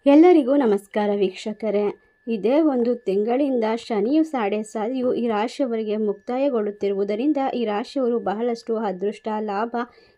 ಎಲ್ಲರಿಗೂ ನಮಸ್ಕಾರ ವೀಕ್ಷಕರೇ. ಇದೇ ಒಂದು ತಿಂಗಳಿಂದ ಶನಿಯು ಸಾಡೆ ಸಾಲಿಯು ಈ ರಾಶಿಯವರಿಗೆ ಮುಕ್ತಾಯಗೊಳ್ಳುತ್ತಿರುವುದರಿಂದ ಈ ರಾಶಿಯವರು ಬಹಳಷ್ಟು ಅದೃಷ್ಟ, ಲಾಭ,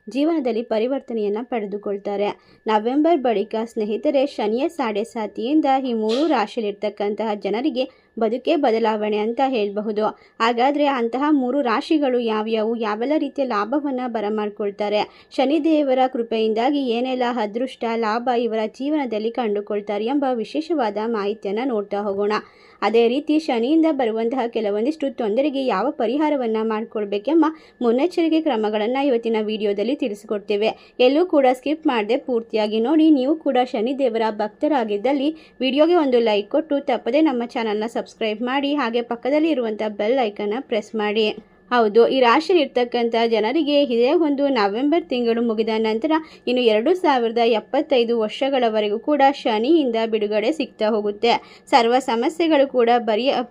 ಜೀವನದಲ್ಲಿ ಪರಿವರ್ತನೆಯನ್ನು ಪಡೆದುಕೊಳ್ತಾರೆ. ನವೆಂಬರ್ ಬಳಿಕ ಸ್ನೇಹಿತರೆ, ಶನಿಯ ಸಾಡೆ ಸಾತಿಯಿಂದ ಈ ಮೂರು ರಾಶಿಯಲ್ಲಿರ್ತಕ್ಕಂತಹ ಜನರಿಗೆ ಬದುಕೇ ಬದಲಾವಣೆ ಅಂತ ಹೇಳಬಹುದು. ಹಾಗಾದರೆ ಅಂತಹ ಮೂರು ರಾಶಿಗಳು ಯಾವ್ಯಾವು, ಯಾವೆಲ್ಲ ರೀತಿಯ ಲಾಭವನ್ನು ಬರಮಾಡ್ಕೊಳ್ತಾರೆ, ಶನಿದೇವರ ಕೃಪೆಯಿಂದಾಗಿ ಏನೆಲ್ಲ ಅದೃಷ್ಟ, ಲಾಭ ಇವರ ಜೀವನದಲ್ಲಿ ಕಂಡುಕೊಳ್ತಾರೆ ಎಂಬ ವಿಶೇಷವಾದ ಮಾಹಿತಿಯನ್ನು ನೋಡ್ತಾ ಹೋಗೋಣ. ಅದೇ ರೀತಿ ಶನಿಯಿಂದ ಬರುವಂತಹ ಕೆಲವೊಂದಿಷ್ಟು ತೊಂದರೆಗೆ ಯಾವ ಪರಿಹಾರವನ್ನು ಮಾಡಿಕೊಳ್ಬೇಕೆಂಬ ಮುನ್ನೆಚ್ಚರಿಕೆ ಕ್ರಮಗಳನ್ನು ಇವತ್ತಿನ ವಿಡಿಯೋದಲ್ಲಿ ತಿಳಿಸಿಕೊಡ್ತೇವೆ. ಎಲ್ಲೂ ಕೂಡ ಸ್ಕಿಪ್ ಮಾಡದೆ ಪೂರ್ತಿಯಾಗಿ ನೋಡಿ. ನೀವು ಕೂಡ ಶನಿದೇವರ ಭಕ್ತರಾಗಿದ್ದಲ್ಲಿ ವಿಡಿಯೋಗೆ ಒಂದು ಲೈಕ್ ಕೊಟ್ಟು ತಪ್ಪದೆ ನಮ್ಮ ಚಾನಲ್ನ ಸಬ್ಸ್ಕ್ರೈಬ್ ಮಾಡಿ, ಹಾಗೆ ಪಕ್ಕದಲ್ಲಿ ಇರುವಂಥ ಬೆಲ್ ಐಕನ್ನ ಪ್ರೆಸ್ ಮಾಡಿ. ಹೌದು, ಈ ರಾಶಿಯಲ್ಲಿರ್ತಕ್ಕಂಥ ಜನರಿಗೆ ಇದೇ ಒಂದು ನವೆಂಬರ್ ತಿಂಗಳು ಮುಗಿದ ನಂತರ ಇನ್ನು 2075 ವರ್ಷಗಳವರೆಗೂ ಕೂಡ ಶನಿಯಿಂದ ಬಿಡುಗಡೆ ಸಿಗ್ತಾ ಹೋಗುತ್ತೆ. ಸರ್ವ ಸಮಸ್ಯೆಗಳು ಕೂಡ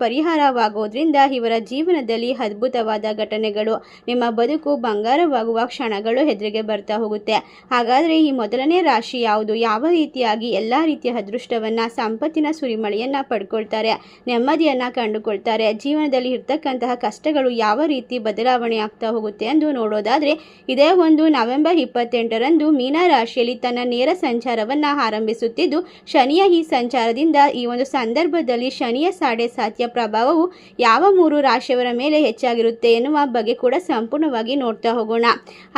ಪರಿಹಾರವಾಗೋದ್ರಿಂದ ಇವರ ಜೀವನದಲ್ಲಿ ಅದ್ಭುತವಾದ ಘಟನೆಗಳು, ನಿಮ್ಮ ಬದುಕು ಬಂಗಾರವಾಗುವ ಕ್ಷಣಗಳು ಎದುರಿಗೆ ಬರ್ತಾ ಹೋಗುತ್ತೆ. ಹಾಗಾದರೆ ಈ ಮೊದಲನೇ ರಾಶಿ ಯಾವುದು, ಯಾವ ರೀತಿಯಾಗಿ ಎಲ್ಲ ರೀತಿಯ ಅದೃಷ್ಟವನ್ನು, ಸಂಪತ್ತಿನ ಸುರಿಮಳೆಯನ್ನು ಪಡ್ಕೊಳ್ತಾರೆ, ನೆಮ್ಮದಿಯನ್ನು ಕಂಡುಕೊಳ್ತಾರೆ, ಜೀವನದಲ್ಲಿ ಇರ್ತಕ್ಕಂತಹ ಕಷ್ಟಗಳು ಯಾವ ರೀತಿ ಬದಲಾವಣೆ ಆಗ್ತಾ ಹೋಗುತ್ತೆ ಎಂದು ನೋಡೋದಾದ್ರೆ, ಇದೇ ಒಂದು ನವೆಂಬರ್ 28ರಂದು ಮೀನ ರಾಶಿಯಲ್ಲಿ ತನ್ನ ನೇರ ಸಂಚಾರವನ್ನು ಆರಂಭಿಸುತ್ತಿದ್ದು, ಶನಿಯ ಈ ಸಂಚಾರದಿಂದ ಈ ಒಂದು ಸಂದರ್ಭದಲ್ಲಿ ಶನಿಯ ಸಾಡೆ ಸಾತಿಯ ಪ್ರಭಾವವು ಯಾವ ಮೂರು ರಾಶಿಯವರ ಮೇಲೆ ಹೆಚ್ಚಾಗಿರುತ್ತೆ ಎನ್ನುವ ಬಗ್ಗೆ ಕೂಡ ಸಂಪೂರ್ಣವಾಗಿ ನೋಡ್ತಾ ಹೋಗೋಣ.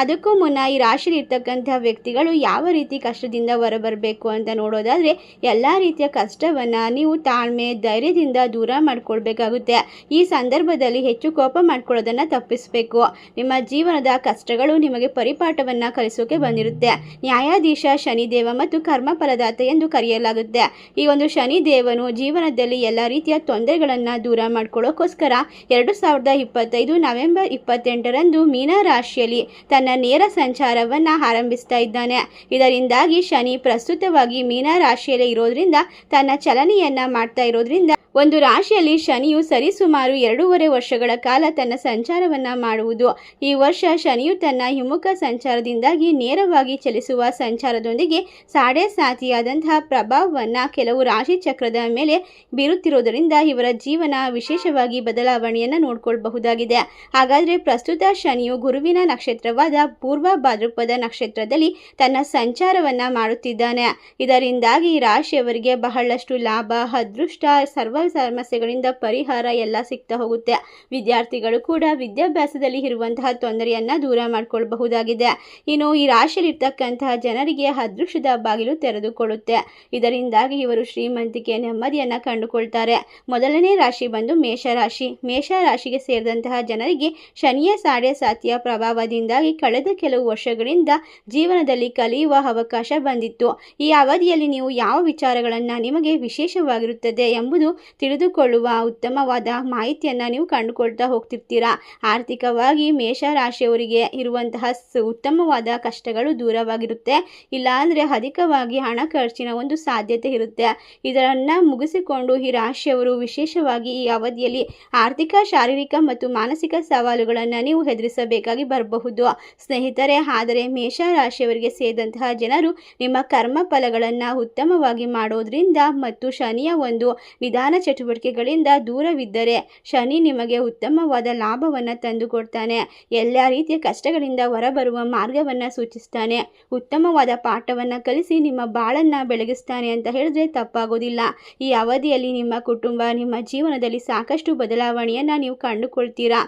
ಅದಕ್ಕೂ ಮುನ್ನ ಈ ರಾಶಿಯಲ್ಲಿ ಇರ್ತಕ್ಕಂತಹ ವ್ಯಕ್ತಿಗಳು ಯಾವ ರೀತಿ ಕಷ್ಟದಿಂದ ಹೊರಬರಬೇಕು ಅಂತ ನೋಡೋದಾದ್ರೆ, ಎಲ್ಲ ರೀತಿಯ ಕಷ್ಟವನ್ನು ನೀವು ತಾಳ್ಮೆ, ಧೈರ್ಯದಿಂದ ದೂರ ಮಾಡ್ಕೊಳ್ಬೇಕಾಗುತ್ತೆ. ಈ ಸಂದರ್ಭದಲ್ಲಿ ಹೆಚ್ಚು ಕೋಪ ಮಾಡ್ಕೊಳ್ಳೋದನ್ನ ತಪ್ಪಿಸಬೇಕು. ನಿಮ್ಮ ಜೀವನದ ಕಷ್ಟಗಳು ನಿಮಗೆ ಪರಿಪಾಠವನ್ನ ಕಲಿಸೋಕೆ ಬಂದಿರುತ್ತೆ. ನ್ಯಾಯಾಧೀಶ ಶನಿದೇವ ಮತ್ತು ಕರ್ಮ ಫಲದಾತ ಎಂದು ಕರೆಯಲಾಗುತ್ತೆ. ಈ ಒಂದು ಶನಿದೇವನು ಜೀವನದಲ್ಲಿ ಎಲ್ಲ ರೀತಿಯ ತೊಂದರೆಗಳನ್ನ ದೂರ ಮಾಡ್ಕೊಳ್ಳೋಕೋಸ್ಕರ 2025 ನವೆಂಬರ್ 28ರಂದು ಮೀನ ರಾಶಿಯಲ್ಲಿ ತನ್ನ ನೇರ ಸಂಚಾರವನ್ನ ಆರಂಭಿಸ್ತಾ ಇದ್ದಾನೆ. ಇದರಿಂದಾಗಿ ಶನಿ ಪ್ರಸ್ತುತವಾಗಿ ಮೀನ ರಾಶಿಯಲ್ಲಿ ಇರೋದ್ರಿಂದ, ತನ್ನ ಚಲನೆಯನ್ನ ಮಾಡ್ತಾ ಇರೋದ್ರಿಂದ, ಒಂದು ರಾಶಿಯಲ್ಲಿ ಶನಿಯು ಸರಿಸುಮಾರು 2.5 ವರ್ಷಗಳ ಕಾಲ ತನ್ನ ಸಂಚಾರವನ್ನು ಮಾಡುವುದು. ಈ ವರ್ಷ ಶನಿಯು ತನ್ನ ಹಿಮ್ಮುಖ ಸಂಚಾರದಿಂದಾಗಿ ನೇರವಾಗಿ ಚಲಿಸುವ ಸಂಚಾರದೊಂದಿಗೆ ಸಾಡೆ ಸಾತಿಯಾದಂತಹ ಪ್ರಭಾವವನ್ನು ಕೆಲವು ರಾಶಿ ಚಕ್ರದ ಮೇಲೆ ಬೀರುತ್ತಿರುವುದರಿಂದ ಇವರ ಜೀವನ ವಿಶೇಷವಾಗಿ ಬದಲಾವಣೆಯನ್ನು ನೋಡ್ಕೊಳ್ಬಹುದಾಗಿದೆ. ಹಾಗಾದರೆ ಪ್ರಸ್ತುತ ಶನಿಯು ಗುರುವಿನ ನಕ್ಷತ್ರವಾದ ಪೂರ್ವ ಭಾದ್ರಪದ ನಕ್ಷತ್ರದಲ್ಲಿ ತನ್ನ ಸಂಚಾರವನ್ನು ಮಾಡುತ್ತಿದ್ದಾನೆ. ಇದರಿಂದಾಗಿ ಈ ರಾಶಿಯವರಿಗೆ ಬಹಳಷ್ಟು ಲಾಭ, ಅದೃಷ್ಟ, ಸರ್ವ ಸಮಸ್ಯೆಗಳಿಂದ ಪರಿಹಾರ ಎಲ್ಲ ಸಿಗ್ತಾ ಹೋಗುತ್ತೆ. ವಿದ್ಯಾರ್ಥಿಗಳು ಕೂಡ ವಿದ್ಯಾಭ್ಯಾಸದಲ್ಲಿ ಇರುವಂತಹ ತೊಂದರೆಯನ್ನ ದೂರ ಮಾಡಿಕೊಳ್ಳಬಹುದಾಗಿದೆ. ಇನ್ನು ಈ ರಾಶಿಯಲ್ಲಿರ್ತಕ್ಕಂತಹ ಜನರಿಗೆ ಅದೃಷ್ಟದ ಬಾಗಿಲು ತೆರೆದುಕೊಳ್ಳುತ್ತೆ. ಇದರಿಂದಾಗಿ ಇವರು ಶ್ರೀಮಂತಿಕೆ, ನೆಮ್ಮದಿಯನ್ನ ಕಂಡುಕೊಳ್ತಾರೆ. ಮೊದಲನೇ ರಾಶಿ ಬಂದು ಮೇಷರಾಶಿ. ಮೇಷರಾಶಿಗೆ ಸೇರಿದಂತಹ ಜನರಿಗೆ ಶನಿಯ ಸಾಡೆ ಸಾತಿಯ ಪ್ರಭಾವದಿಂದಾಗಿ ಕಳೆದ ಕೆಲವು ವರ್ಷಗಳಿಂದ ಜೀವನದಲ್ಲಿ ಕಲಿಯುವ ಅವಕಾಶ ಬಂದಿತ್ತು. ಈ ಅವಧಿಯಲ್ಲಿ ನೀವು ಯಾವ ವಿಚಾರಗಳನ್ನ ನಿಮಗೆ ವಿಶೇಷವಾಗಿರುತ್ತದೆ ಎಂಬುದು ತಿಳಿದುಕೊಳ್ಳುವ ಉತ್ತಮವಾದ ಮಾಹಿತಿಯನ್ನು ನೀವು ಕಂಡುಕೊಳ್ತಾ ಹೋಗ್ತಿರ್ತೀರಾ. ಆರ್ಥಿಕವಾಗಿ ಮೇಷರಾಶಿಯವರಿಗೆ ಇರುವಂತಹ ಉತ್ತಮವಾದ ಕಷ್ಟಗಳು ದೂರವಾಗಿರುತ್ತೆ. ಇಲ್ಲ ಅಂದರೆ ಅಧಿಕವಾಗಿ ಹಣ ಖರ್ಚಿನ ಒಂದು ಸಾಧ್ಯತೆ ಇರುತ್ತೆ. ಇದನ್ನು ಮುಗಿಸಿಕೊಂಡು ಈ ರಾಶಿಯವರು ವಿಶೇಷವಾಗಿ ಈ ಅವಧಿಯಲ್ಲಿ ಆರ್ಥಿಕ, ಶಾರೀರಿಕ ಮತ್ತು ಮಾನಸಿಕ ಸವಾಲುಗಳನ್ನು ನೀವು ಎದುರಿಸಬೇಕಾಗಿ ಬರಬಹುದು ಸ್ನೇಹಿತರೆ. ಆದರೆ ಮೇಷರಾಶಿಯವರಿಗೆ ಸೇರಿದಂತಹ ಜನರು ನಿಮ್ಮ ಕರ್ಮ ಫಲಗಳನ್ನು ಉತ್ತಮವಾಗಿ ಮಾಡೋದ್ರಿಂದ ಮತ್ತು ಶನಿಯ ಒಂದು ನಿಧಾನ ಚಟುವಟಿಕೆಗಳಿಂದ ದೂರವಿದ್ದರೆ ಶನಿ ನಿಮಗೆ ಉತ್ತಮವಾದ ಲಾಭವನ್ನು ತಂದುಕೊಡ್ತಾನೆ. ಎಲ್ಲ ರೀತಿಯ ಕಷ್ಟಗಳಿಂದ ಹೊರಬರುವ ಮಾರ್ಗವನ್ನು ಸೂಚಿಸ್ತಾನೆ. ಉತ್ತಮವಾದ ಪಾಠವನ್ನು ಕಲಿಸಿ ನಿಮ್ಮ ಬಾಳನ್ನು ಬೆಳಗಿಸ್ತಾನೆ ಅಂತ ಹೇಳಿದ್ರೆ ತಪ್ಪಾಗೋದಿಲ್ಲ. ಈ ಅವಧಿಯಲ್ಲಿ ನಿಮ್ಮ ಕುಟುಂಬ, ನಿಮ್ಮ ಜೀವನದಲ್ಲಿ ಸಾಕಷ್ಟು ಬದಲಾವಣೆಯನ್ನು ನೀವು ಕಂಡುಕೊಳ್ತೀರಾ.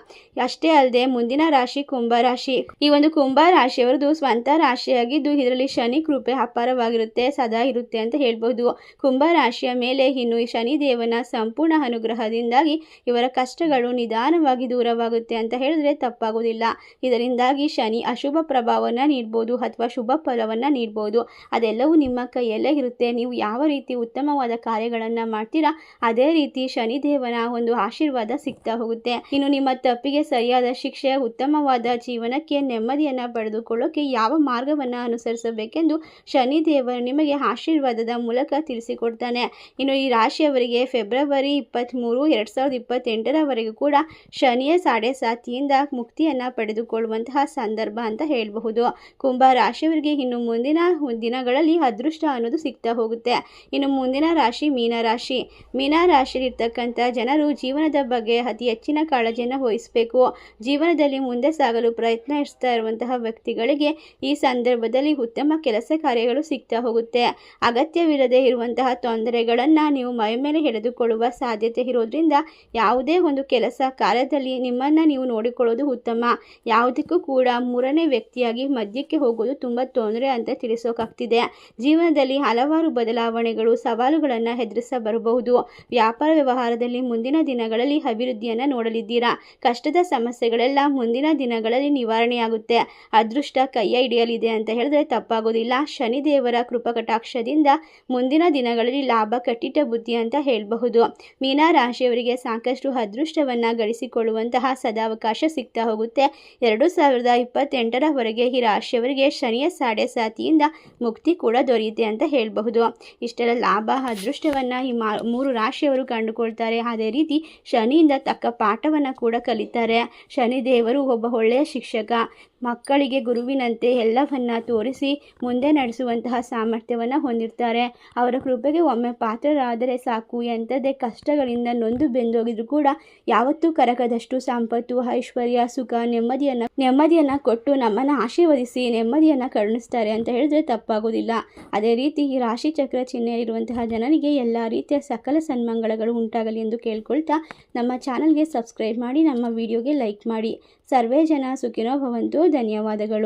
ಅಷ್ಟೇ ಅಲ್ಲದೆ ಮುಂದಿನ ರಾಶಿ ಕುಂಭರಾಶಿ. ಈ ಒಂದು ಕುಂಭರಾಶಿಯವರದು ಸ್ವಂತ ರಾಶಿಯಾಗಿದ್ದು, ಇದರಲ್ಲಿ ಶನಿ ಕೃಪೆ ಅಪಾರವಾಗಿರುತ್ತೆ, ಸದಾ ಇರುತ್ತೆ ಅಂತ ಹೇಳ್ಬೋದು. ಕುಂಭರಾಶಿಯ ಮೇಲೆ ಇನ್ನು ಈ ಶನಿದೇವನ ಸಂಪೂರ್ಣ ಅನುಗ್ರಹದಿಂದಾಗಿ ಇವರ ಕಷ್ಟಗಳು ನಿಧಾನವಾಗಿ ದೂರವಾಗುತ್ತೆ ಅಂತ ಹೇಳಿದ್ರೆ ತಪ್ಪಾಗೋದಿಲ್ಲ. ಇದರಿಂದಾಗಿ ಶನಿ ಅಶುಭ ಪ್ರಭಾವವನ್ನು ನೀಡ್ಬೋದು ಅಥವಾ ಶುಭ ಫಲವನ್ನು ನೀಡ್ಬೋದು. ಅದೆಲ್ಲವೂ ನಿಮ್ಮ ಕೈಯಲ್ಲೇ ಇರುತ್ತೆ. ನೀವು ಯಾವ ರೀತಿ ಉತ್ತಮವಾದ ಕಾರ್ಯಗಳನ್ನು ಮಾಡ್ತೀರಾ ಅದೇ ರೀತಿ ಶನಿದೇವನ ಒಂದು ಆಶೀರ್ವಾದ ಸಿಗ್ತಾ ಹೋಗುತ್ತೆ. ಇನ್ನು ನಿಮ್ಮ ತಪ್ಪಿಗೆ ಸರಿಯಾದ ಶಿಕ್ಷೆ, ಉತ್ತಮವಾದ ಜೀವನಕ್ಕೆ ನೆಮ್ಮದಿಯನ್ನು ಪಡೆದುಕೊಳ್ಳೋಕೆ ಯಾವ ಮಾರ್ಗವನ್ನು ಅನುಸರಿಸಬೇಕೆಂದು ಶನಿದೇವರು ನಿಮಗೆ ಆಶೀರ್ವಾದದ ಮೂಲಕ ತಿಳಿಸಿಕೊಡ್ತಾನೆ. ಇನ್ನು ಈ ರಾಶಿಯವರಿಗೆ ಫೆಬ್ರವರಿ 23, 2028 ಕೂಡ ಶನಿಯ ಸಾಡೆ ಸಾತಿಯಿಂದ ಮುಕ್ತಿಯನ್ನು ಪಡೆದುಕೊಳ್ಳುವಂತಹ ಸಂದರ್ಭ ಅಂತ ಹೇಳಬಹುದು. ಕುಂಭ ರಾಶಿಯವರಿಗೆ ಇನ್ನು ಮುಂದಿನ ದಿನಗಳಲ್ಲಿ ಅದೃಷ್ಟ ಅನ್ನೋದು ಸಿಗ್ತಾ ಹೋಗುತ್ತೆ. ಇನ್ನು ಮುಂದಿನ ರಾಶಿ ಮೀನರಾಶಿ. ಮೀನರಾಶಿಯಲ್ಲಿರ್ತಕ್ಕಂಥ ಜನರು ಜೀವನದ ಬಗ್ಗೆ ಅತಿ ಹೆಚ್ಚಿನ ಕಾಳಜಿಯನ್ನು ವಹಿಸಬೇಕು. ಜೀವನದಲ್ಲಿ ಮುಂದೆ ಸಾಗಲು ಪ್ರಯತ್ನಿಸ್ತಾ ಇರುವಂತಹ ವ್ಯಕ್ತಿಗಳಿಗೆ ಈ ಸಂದರ್ಭದಲ್ಲಿ ಉತ್ತಮ ಕೆಲಸ ಕಾರ್ಯಗಳು ಸಿಗ್ತಾ ಹೋಗುತ್ತೆ. ಅಗತ್ಯವಿಲ್ಲದೆ ಇರುವಂತಹ ತೊಂದರೆಗಳನ್ನು ನೀವು ಮೈ ಮೇಲೆ ಎಳೆದುಕೊಳ್ಳುವ ಸಾಧ್ಯತೆ ಇರೋದ್ರಿಂದ ಯಾವುದೇ ಒಂದು ಕೆಲಸ ಕಾರ್ಯದಲ್ಲಿ ನಿಮ್ಮನ್ನು ನೀವು ನೋಡಿಕೊಳ್ಳೋದು ಉತ್ತಮ. ಯಾವುದಕ್ಕೂ ಕೂಡ ಮೂರನೇ ವ್ಯಕ್ತಿಯಾಗಿ ಮಧ್ಯಕ್ಕೆ ಹೋಗೋದು ತುಂಬ ತೊಂದರೆ ಅಂತ ತಿಳಿಸೋಕಾಗ್ತಿದೆ. ಜೀವನದಲ್ಲಿ ಹಲವಾರು ಬದಲಾವಣೆಗಳು ಸವಾಲುಗಳನ್ನು ಎದುರಿಸಬರಬಹುದು. ವ್ಯಾಪಾರ ವ್ಯವಹಾರದಲ್ಲಿ ಮುಂದಿನ ದಿನಗಳಲ್ಲಿ ಅಭಿವೃದ್ಧಿಯನ್ನು ನೋಡಲಿದ್ದೀರಾ. ಕಷ್ಟದ ಸಮಸ್ಯೆಗಳೆಲ್ಲ ಮುಂದಿನ ದಿನಗಳಲ್ಲಿ ನಿವಾರಣೆಯಾಗುತ್ತೆ. ಅದೃಷ್ಟ ಕೈಯ ಹಿಡಿಯಲಿದೆ ಅಂತ ಹೇಳಿದ್ರೆ ತಪ್ಪಾಗೋದಿಲ್ಲ. ಶನಿದೇವರ ಕೃಪಕಟಾಕ್ಷದಿಂದ ಮುಂದಿನ ದಿನಗಳಲ್ಲಿ ಲಾಭ ಕಟ್ಟಿಟ್ಟ ಬುದ್ಧಿ ಅಂತ ಹೇಳಬಹುದು. ಮೀನ ರಾಶಿಯವರಿಗೆ ಸಾಕಷ್ಟು ಅದೃಷ್ಟವನ್ನು ಗಳಿಸಿಕೊಳ್ಳುವಂತಹ ಸದಾವಕಾಶ ಸಿಗ್ತಾ ಹೋಗುತ್ತೆ. 2028 ಈ ರಾಶಿಯವರಿಗೆ ಶನಿಯ ಸಾಡೆ ಸಾತಿಯಿಂದ ಮುಕ್ತಿ ಕೂಡ ದೊರೆಯುತ್ತೆ ಅಂತ ಹೇಳಬಹುದು. ಇಷ್ಟೆಲ್ಲ ಲಾಭ ಅದೃಷ್ಟವನ್ನು ಈ 3 ರಾಶಿಯವರು ಕಂಡುಕೊಳ್ತಾರೆ. ಅದೇ ರೀತಿ ಶನಿಯಿಂದ ತಕ್ಕ ಪಾಠವನ್ನು ಕೂಡ ಕಲಿತಾರೆ. ಶನಿದೇವರು ಒಬ್ಬ ಒಳ್ಳೆಯ ಶಿಕ್ಷಕ. ಮಕ್ಕಳಿಗೆ ಗುರುವಿನಂತೆ ಎಲ್ಲವನ್ನ ತೋರಿಸಿ ಮುಂದೆ ನಡೆಸುವಂತಹ ಸಾಮರ್ಥ್ಯವನ್ನು ಹೊಂದಿರ್ತಾರೆ. ಅವರ ಕೃಪೆಗೆ ಒಮ್ಮೆ ಪಾತ್ರರಾದರೆ ಸಾಕು. ಎಂಥದೇ ಕಷ್ಟಗಳಿಂದ ನೊಂದು ಬೆಂದೋಗಿದ್ರು ಕೂಡ ಯಾವತ್ತೂ ಕರಗದಷ್ಟು ಸಂಪತ್ತು, ಐಶ್ವರ್ಯ, ಸುಖ, ನೆಮ್ಮದಿಯನ್ನು ಕೊಟ್ಟು ನಮ್ಮನ್ನು ಆಶೀರ್ವದಿಸಿ ನೆಮ್ಮದಿಯನ್ನು ಕರುಣಿಸ್ತಾರೆ ಅಂತ ಹೇಳಿದ್ರೆ ತಪ್ಪಾಗೋದಿಲ್ಲ. ಅದೇ ರೀತಿ ಈ ರಾಶಿ ಚಕ್ರ ಚಿಹ್ನೆ ಇರುವಂತಹ ಜನರಿಗೆ ಎಲ್ಲ ರೀತಿಯ ಸಕಲ ಸನ್ಮಂಗಳಗಳು ಉಂಟಾಗಲಿ ಎಂದು ಕೇಳ್ಕೊಳ್ತಾ ನಮ್ಮ ಚಾನಲ್ಗೆ ಸಬ್ಸ್ಕ್ರೈಬ್ ಮಾಡಿ, ನಮ್ಮ ವಿಡಿಯೋಗೆ ಲೈಕ್ ಮಾಡಿ. ಸರ್ವೇ ಜನ ಸುಖಿನೋ ಭವಂತು. ಧನ್ಯವಾದಗಳು.